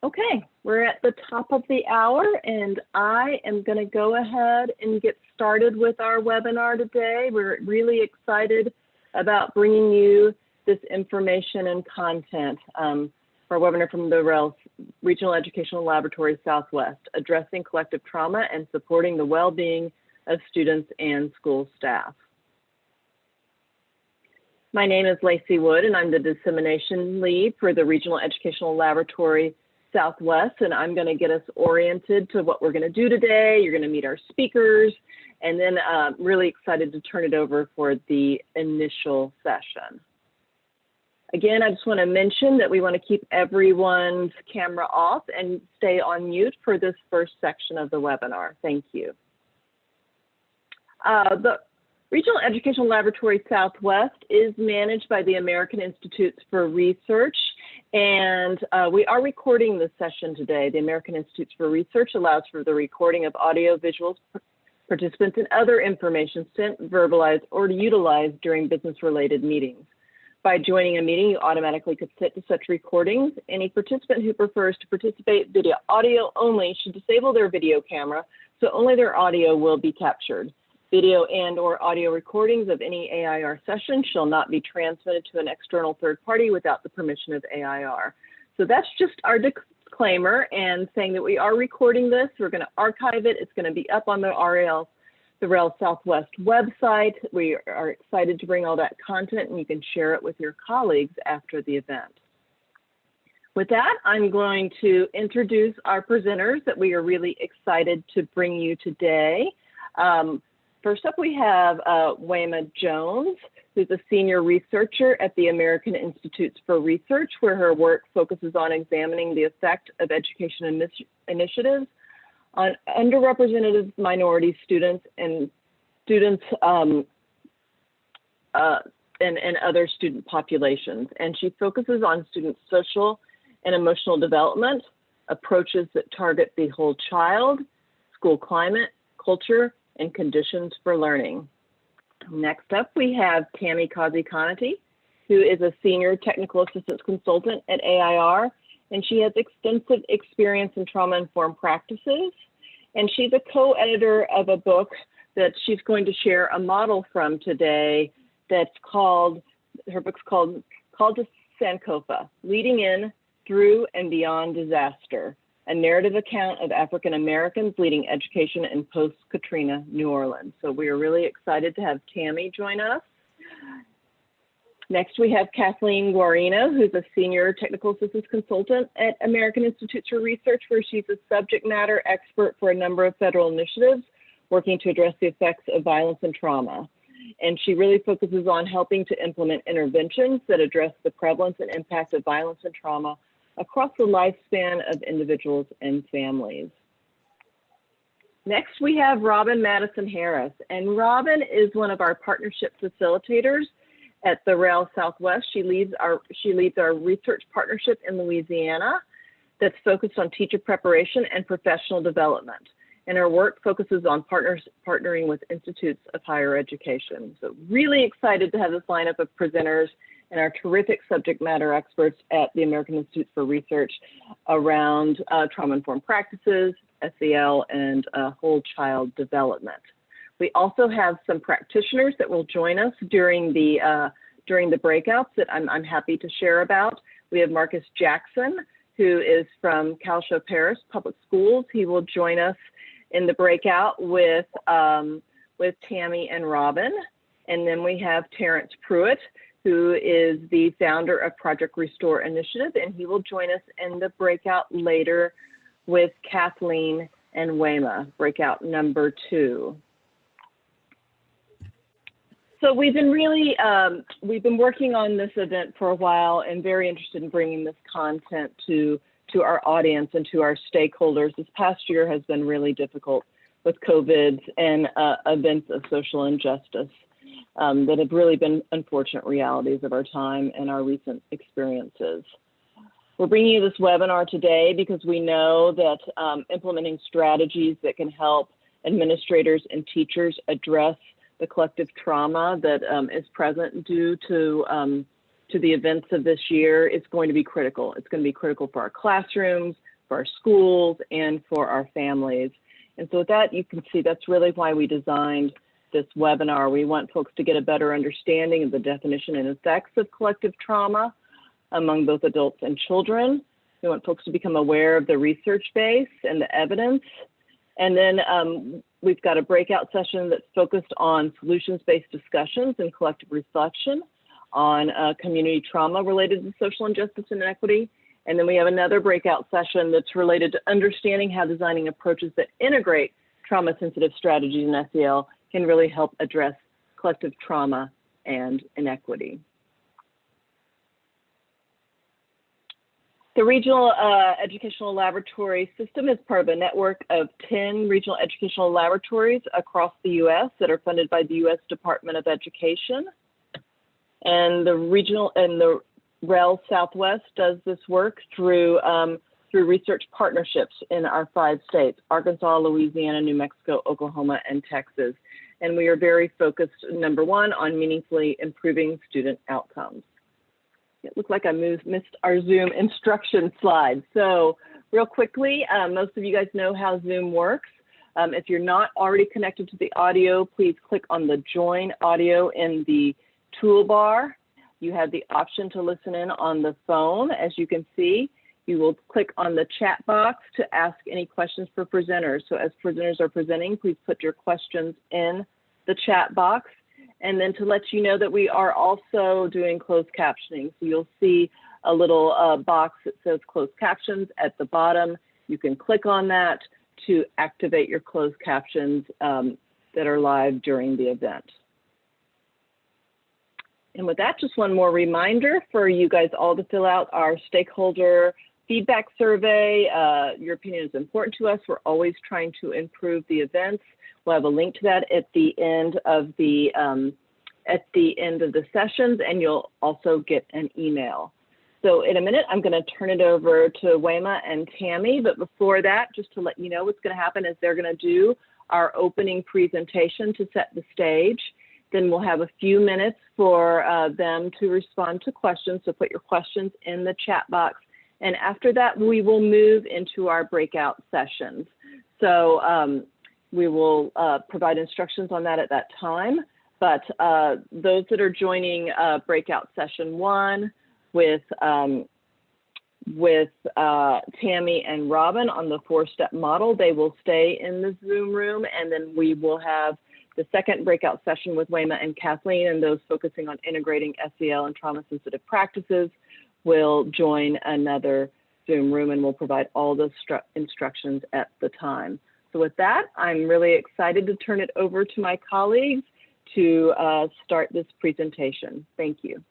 Okay, we're at the top of the hour, and I am going to go ahead and get started with our webinar today. We're really excited about bringing you this information and content for a webinar from the REL Regional Educational Laboratory Southwest, addressing collective trauma and supporting the well-being of students and school staff. My name is Lacy Wood, and I'm the dissemination lead for the Regional Educational Laboratory Southwest, and I'm going to get us oriented to what we're going to do today. You're going to meet our speakers, and then really excited to turn it over for the initial session. Again, I just want to mention that we want to keep everyone's camera off and stay on mute for this first section of the webinar. Thank you. The Regional Educational Laboratory Southwest is managed by the American Institutes for Research, and we are recording this session today. The American Institutes for Research allows for the recording of audio, visuals, participants, and other information sent, verbalized, or utilized during business-related meetings. By joining a meeting, you automatically consent to such recordings. Any participant who prefers to participate via audio only should disable their video camera, so only their audio will be captured. Video and/or audio recordings of any AIR session shall not be transmitted to an external third party without the permission of AIR. So that's just our disclaimer and saying that we are recording this. We're going to archive it. It's going to be up on the REL Southwest website. We are excited to bring all that content, and you can share it with your colleagues after the event. With that, I'm going to introduce our presenters that we are really excited to bring you today. First up, we have Wehmah Jones, who's a senior researcher at the American Institutes for Research, where her work focuses on examining the effect of education initiatives on underrepresented minority students and other student populations. And she focuses on student social and emotional development, approaches that target the whole child, school climate, culture, and conditions for learning. Next up, we have Tammie Causey-Konaté, who is a senior technical assistance consultant at AIR, and she has extensive experience in trauma-informed practices. And she's a co-editor of a book that she's going to share a model from today that's called, her book's called to Sankofa, Leading In, Through, and Beyond Disaster, a narrative account of African Americans leading education in post-Katrina New Orleans. So we are really excited to have Tammie join us. Next, we have Kathleen Guarino, who's a senior technical assistance consultant at American Institutes for Research, where she's a subject matter expert for a number of federal initiatives working to address the effects of violence and trauma. And she really focuses on helping to implement interventions that address the prevalence and impact of violence and trauma across the lifespan of individuals and families. Next, we have Robyn Madison-Harris, and Robyn is one of our partnership facilitators at the REL Southwest. She leads our research partnership in Louisiana that's focused on teacher preparation and professional development. And her work focuses on partnering with institutes of higher education. So really excited to have this lineup of presenters and our terrific subject matter experts at the American Institutes for Research around trauma-informed practices, SEL, and whole child development. We also have some practitioners that will join us during the breakouts that I'm happy to share about. We have Marcus Jackson, who is from Calcio Paris Public Schools. He will join us in the breakout with Tammie and Robyn. And then we have Terrence Pruitt, who is the founder of Project Restore Initiative, and he will join us in the breakout later with Kathleen and Wehmah, breakout number 2. So we've been working on this event for a while and very interested in bringing this content to our audience and to our stakeholders. This past year has been really difficult with COVID and events of social injustice. That have really been unfortunate realities of our time and our recent experiences. We're bringing you this webinar today because we know that implementing strategies that can help administrators and teachers address the collective trauma that is present due to the events of this year is going to be critical. It's going to be critical for our classrooms, for our schools and for our families. And so with that, you can see that's really why we designed this webinar. We want folks to get a better understanding of the definition and effects of collective trauma among both adults and children. We want folks to become aware of the research base and the evidence. And then we've got a breakout session that's focused on solutions-based discussions and collective reflection on community trauma related to social injustice and inequity. And then we have another breakout session that's related to understanding how designing approaches that integrate trauma-sensitive strategies in SEL can really help address collective trauma and inequity. The Regional Educational Laboratory System is part of a network of 10 regional educational laboratories across the U.S. that are funded by the U.S. Department of Education. And the REL Southwest does this work through research partnerships in our 5 states, Arkansas, Louisiana, New Mexico, Oklahoma, and Texas. And we are very focused, number one, on meaningfully improving student outcomes. It looked like I missed our Zoom instruction slide. So real quickly, most of you guys know how Zoom works. If you're not already connected to the audio, please click on the Join Audio in the toolbar. You have the option to listen in on the phone. As you can see, you will click on the chat box to ask any questions for presenters. So as presenters are presenting, please put your questions in the chat box. And then to let you know that we are also doing closed captioning. So you'll see a little box that says closed captions at the bottom. You can click on that to activate your closed captions that are live during the event. And with that, just one more reminder for you guys all to fill out our stakeholder feedback survey. Your opinion is important to us. We're always trying to improve the events. We'll have a link to that at the end of the sessions, and you'll also get an email. So in a minute, I'm going to turn it over to Wehmah and Tammie. But before that, just to let you know what's going to happen is they're going to do our opening presentation to set the stage. Then we'll have a few minutes for them to respond to questions. So put your questions in the chat box. And after that, we will move into our breakout sessions. So we will provide instructions on that at that time. But those that are joining breakout session 1 with Tammie and Robyn on the 4-step model, they will stay in the Zoom room, and then we will have the second breakout session with Wehmah and Kathleen, and those focusing on integrating SEL and trauma-sensitive practices will join another Zoom room, and we'll provide all those instructions at the time. So with that, I'm really excited to turn it over to my colleagues to start this presentation. Thank you.